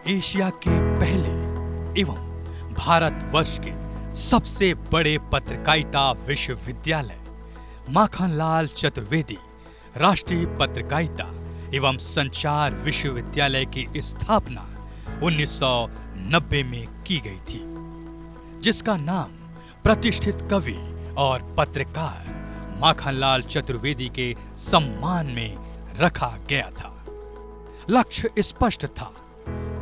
Asia के पहले एवं भारतवर्ष के सबसे बड़े पत्रकारिता विश्वविद्यालय माखनलाल चतुर्वेदी राष्ट्रीय पत्रकारिता एवं संचार विश्वविद्यालय की स्थापना 1990 में की गई थी, जिसका नाम प्रतिष्ठित कवि और पत्रकार माखनलाल चतुर्वेदी के सम्मान में रखा गया था। लक्ष्य स्पष्ट था,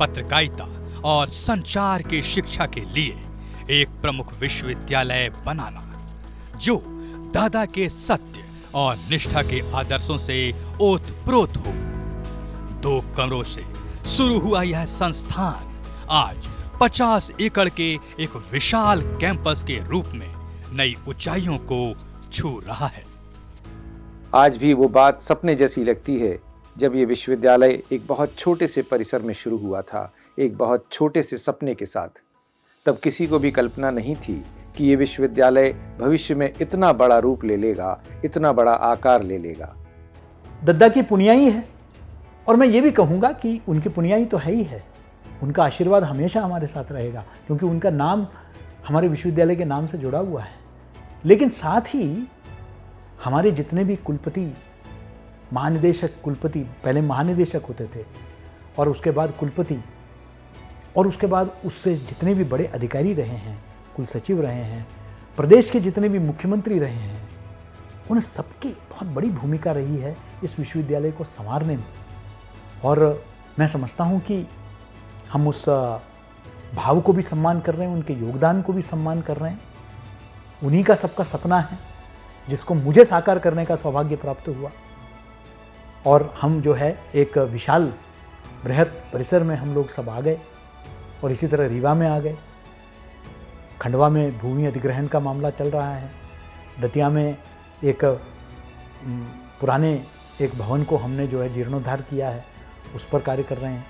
पत्रकारिता और संचार की शिक्षा के लिए एक प्रमुख विश्वविद्यालय बनाना, जो दादा के सत्य और निष्ठा के आदर्शों से ओतप्रोत हो। 2 कमरों से शुरू हुआ यह संस्थान आज 50 एकड़ के एक विशाल कैंपस के रूप में नई ऊंचाइयों को छू रहा है। आज भी वो बात सपने जैसी लगती है जब ये विश्वविद्यालय एक बहुत छोटे से परिसर में शुरू हुआ था, एक बहुत छोटे से सपने के साथ। तब किसी को भी कल्पना नहीं थी कि ये विश्वविद्यालय भविष्य में इतना बड़ा रूप ले लेगा, इतना बड़ा आकार ले लेगा। दद्दा की पुनियाई है, और मैं ये भी कहूँगा कि उनकी पुनियाई तो है ही है, उनका आशीर्वाद हमेशा हमारे साथ रहेगा, क्योंकि उनका नाम हमारे विश्वविद्यालय के नाम से जुड़ा हुआ है। लेकिन साथ ही हमारे जितने भी कुलपति, महानिदेशक, कुलपति, पहले महानिदेशक होते थे और उसके बाद कुलपति, और उसके बाद उससे जितने भी बड़े अधिकारी रहे हैं, कुल सचिव रहे हैं, प्रदेश के जितने भी मुख्यमंत्री रहे हैं, उन सबकी बहुत बड़ी भूमिका रही है इस विश्वविद्यालय को संवारने में। और मैं समझता हूँ कि हम उस भाव को भी सम्मान कर रहे हैं, उनके योगदान को भी सम्मान कर रहे हैं। उन्हीं का सबका सपना है जिसको मुझे साकार करने का सौभाग्य प्राप्त हुआ, और हम जो है एक विशाल बृहत परिसर में हम लोग सब आ गए, और इसी तरह रीवा में आ गए। खंडवा में भूमि अधिग्रहण का मामला चल रहा है। दतिया में एक पुराने एक भवन को हमने जो है जीर्णोद्धार किया है, उस पर कार्य कर रहे हैं।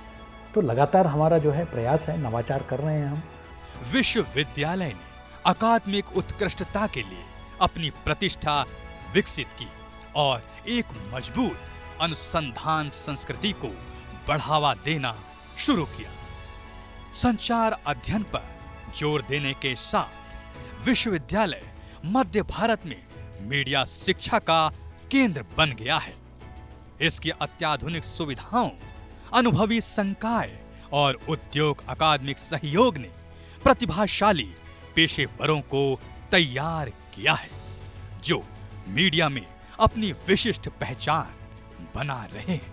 तो लगातार हमारा जो है प्रयास है, नवाचार कर रहे हैं हम। विश्वविद्यालय ने अकादमिक उत्कृष्टता के लिए अपनी प्रतिष्ठा विकसित की और एक मजबूत अनुसंधान संस्कृति को बढ़ावा देना शुरू किया। संचार अध्ययन पर जोर देने के साथ विश्वविद्यालय मध्य भारत में मीडिया शिक्षा का केंद्र बन गया है। इसकी अत्याधुनिक सुविधाओं, अनुभवी संकाय और उद्योग अकादमिक सहयोग ने प्रतिभाशाली पेशेवरों को तैयार किया है, जो मीडिया में अपनी विशिष्ट पहचान बना रहे हैं।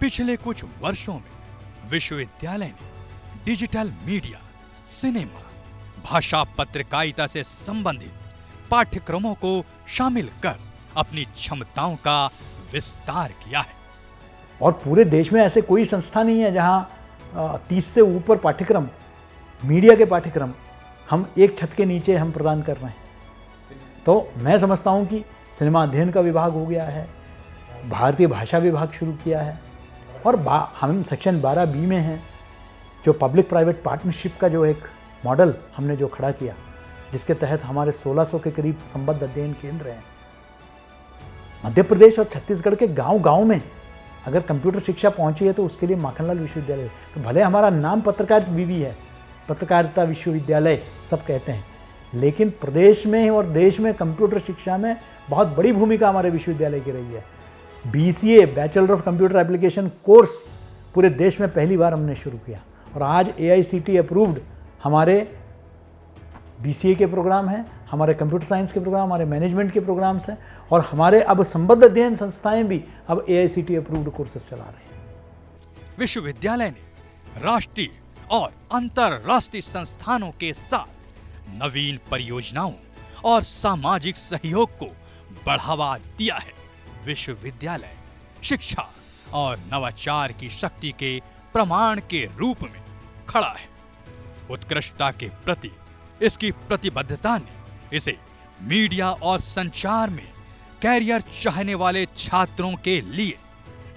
पिछले कुछ वर्षों में विश्वविद्यालय ने डिजिटल मीडिया, सिनेमा, भाषा पत्रकारिता से संबंधित पाठ्यक्रमों को शामिल कर अपनी क्षमताओं का विस्तार किया है। और पूरे देश में ऐसे कोई संस्था नहीं है जहां 30 से ऊपर पाठ्यक्रम, मीडिया के पाठ्यक्रम हम एक छत के नीचे हम प्रदान कर रहे हैं। तो मैं समझता हूं कि सिनेमा अध्ययन का विभाग हो गया है, भारतीय भाषा विभाग शुरू किया है, और हम सेक्शन 12B में हैं, जो पब्लिक प्राइवेट पार्टनरशिप का जो एक मॉडल हमने जो खड़ा किया, जिसके तहत हमारे 1600 के करीब संबद्ध अध्ययन केंद्र हैं। मध्य प्रदेश और छत्तीसगढ़ के गांव-गांव में अगर कंप्यूटर शिक्षा पहुंची है तो उसके लिए माखनलाल विश्वविद्यालय, तो भले हमारा नाम पत्रकारिता बीवी है, पत्रकारिता विश्वविद्यालय सब कहते हैं, लेकिन प्रदेश में और देश में कंप्यूटर शिक्षा में बहुत बड़ी भूमिका हमारे विश्वविद्यालय की रही है। BCA, bachelor of computer application course पूरे देश में पहली बार हमने शुरू किया, और आज AICTE अप्रूव्ड हमारे BCA के प्रोग्राम हैं, हमारे कंप्यूटर साइंस के प्रोग्राम, हमारे मैनेजमेंट के प्रोग्राम्स हैं, और हमारे अब संबद्ध अध्ययन संस्थाएं भी अब AICTE अप्रूव्ड कोर्सेज चला रहे हैं। विश्वविद्यालय ने राष्ट्रीय और अंतरराष्ट्रीय संस्थानों के साथ नवीन परियोजनाओं और सामाजिक सहयोग को बढ़ावा दिया है। विश्वविद्यालय शिक्षा और नवाचार की शक्ति के प्रमाण के रूप में खड़ा है। उत्कृष्टता के प्रति इसकी प्रतिबद्धता ने इसे मीडिया और संचार में कैरियर चाहने वाले छात्रों के लिए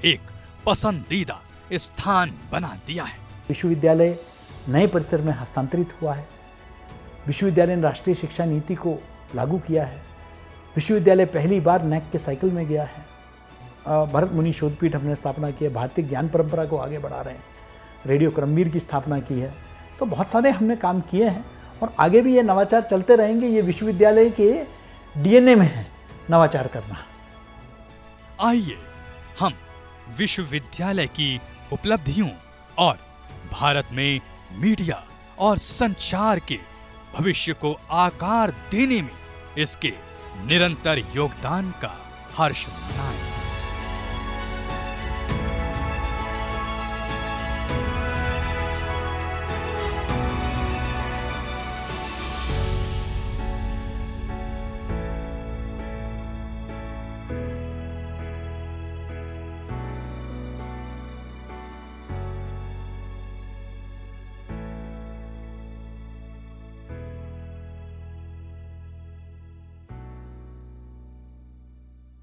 एक पसंदीदा स्थान बना दिया है। विश्वविद्यालय नए परिसर में हस्तांतरित हुआ है। विश्वविद्यालय ने राष्ट्रीय शिक्षा नीति को लागू किया है। विश्वविद्यालय पहली बार NAAC के साइकिल में गया है। भरत मुनि शोधपीठ हमने स्थापना की है। भारतीय ज्ञान परंपरा को आगे बढ़ा रहे हैं। रेडियो क्रमवीर की स्थापना की है। तो बहुत सारे हमने काम किए हैं और आगे भी ये नवाचार चलते रहेंगे। ये विश्वविद्यालय के डीएनए में है नवाचार करना। आइए हम विश्वविद्यालय की उपलब्धियों और भारत में मीडिया और संचार के भविष्य को आकार देने में इसके निरंतर योगदान का हर्ष मनाएं।